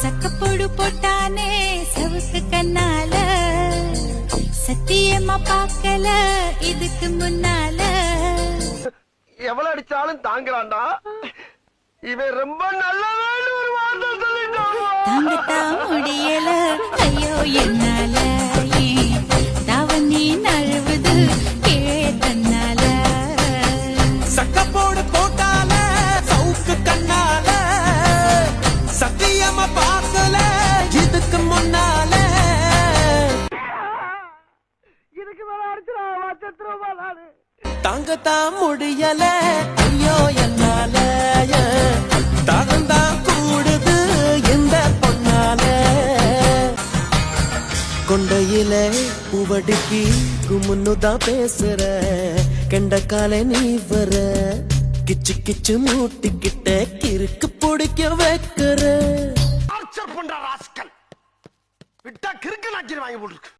சக்கப்போடு போட்டானே சவுக்கு கண்ணால சத்தியமா பார்க்கல இதுக்கு முன்னால எவ்வளவு அடிச்சாலும் தாங்குறான்டா இவன் ரொம்ப நல்லவன் ஒரு வார்த்தை சொல்லிட்டான் தாங்கத்தான் முடியல ஐயோ என்னால தாவணி நழுவுது கீழே தன்னால சக்கப்போடு போட்டால சவுக்கு கண்ணால சத்தியமா பார்க்கல இதுக்கு முன்னால இதுக்கு மேல அடிச்சா வச்சத்துருவா நானு தாங்கத்தான் முடியல ஐயோ என்னால தாகந்தான் கூடுது இந்த பொண்ணால கொண்டையில பூவடிக்கு குமுன்னுதான் பேசுற கெண்டக்கால நீ வர கிச்சு கிச்சு மூட்டிக்கிட்ட கிறுக்கு பிடிக்க வைக்கிற டார்ச்சர் பண்ற ராஸ்கல் விட்டா கிறுக்கு நாக்கி வாங்கி போட்டுருக்கு